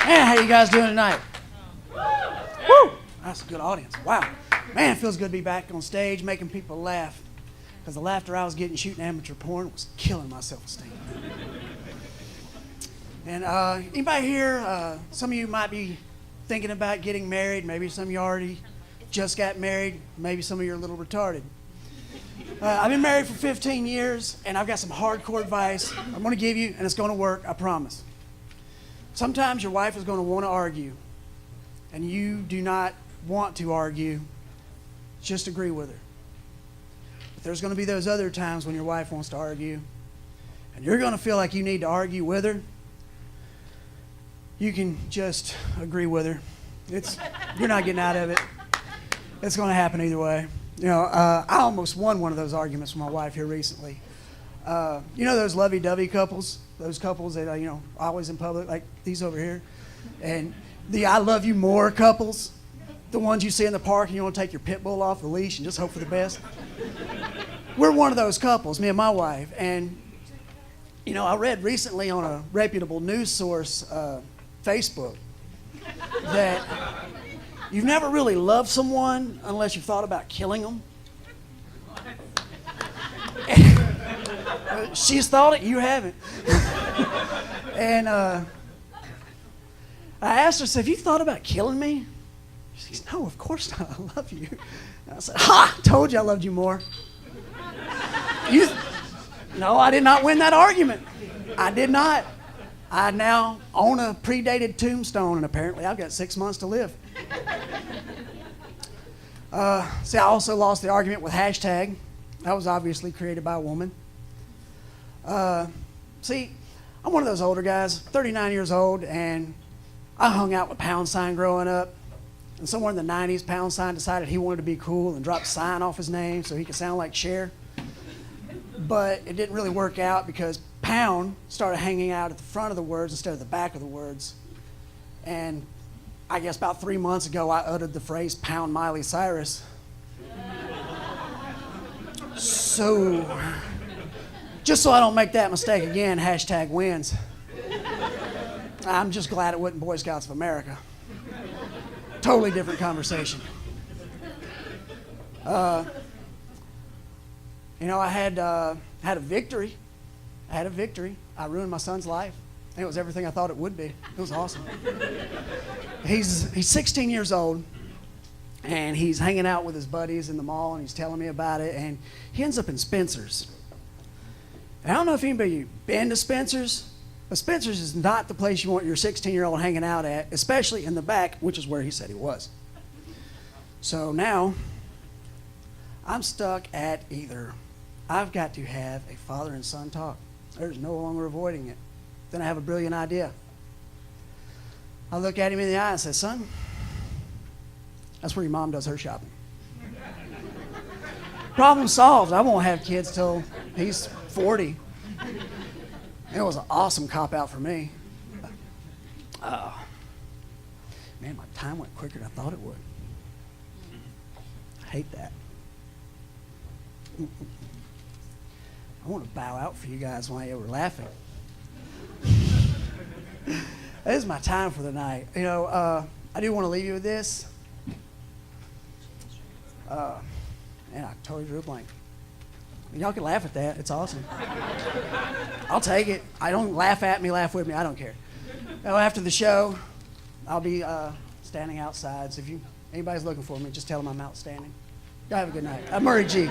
Man, how you guys doing tonight? Woo! That's a good audience. Wow. Man, it feels good to be back on stage making people laugh. Because the laughter I was getting shooting amateur porn was killing my self-esteem. And anybody here, some of you might be thinking about getting married. Maybe some of you already just got married. Maybe some of you are a little retarded. I've been married for 15 years, and I've got some hardcore advice I'm going to give you, and it's going to work, I promise. Sometimes your wife is going to want to argue, and you do not want to argue. Just agree with her. But there's going to be those other times when your wife wants to argue, and you're going to feel like you need to argue with her. You can just agree with her. You're not getting out of it. It's going to happen either way. You know, I almost won one of those arguments with my wife here recently. You know those lovey-dovey couples? Those couples that, always in public, like these over here? And the I love you more couples? The ones you see in the park and you want to take your pit bull off the leash and just hope for the best? We're one of those couples, me and my wife. And, I read recently on a reputable news source, Facebook, that you've never really loved someone unless you've thought about killing them. She's thought it, you haven't. And I asked her, I said, have you thought about killing me? She said, no, of course not. I love you. And I said, ha! Told you I loved you more. No, I did not win that argument. I did not. I now own a predated tombstone, and apparently I've got 6 months to live. See, I also lost the argument with hashtag. That was obviously created by a woman. See, I'm one of those older guys, 39 years old, and I hung out with Pound Sign growing up. And somewhere in the 90s, Pound Sign decided he wanted to be cool and dropped Sign off his name so he could sound like Cher. But it didn't really work out because Pound started hanging out at the front of the words instead of the back of the words. And I guess about 3 months ago, I uttered the phrase Pound Miley Cyrus. So, just so I don't make that mistake again, hashtag wins. I'm just glad it wasn't Boy Scouts of America. Totally different conversation. I had a victory. I had a victory. I ruined my son's life. It was everything I thought it would be. It was awesome. He's 16 years old, and he's hanging out with his buddies in the mall, and he's telling me about it, and he ends up in Spencer's. And I don't know if anybody been to Spencer's, but Spencer's is not the place you want your 16-year-old hanging out at, especially in the back, which is where he said he was. So now, I'm stuck at either I've got to have a father and son talk. There's no longer avoiding it. Then I have a brilliant idea. I look at him in the eye and say, son, that's where your mom does her shopping. Problem solved. I won't have kids till he's 40. It was an awesome cop-out for me. Man, my time went quicker than I thought it would. I hate that. I want to bow out for you guys while you were laughing. This is my time for the night. I do want to leave you with this. And I totally drew a blank. Y'all can laugh at that. It's awesome. I'll take it. I don't laugh at me, laugh with me. I don't care. After the show, I'll be standing outside. So if anybody's looking for me, just tell them I'm outstanding. Y'all have a good night. I'm Murray G.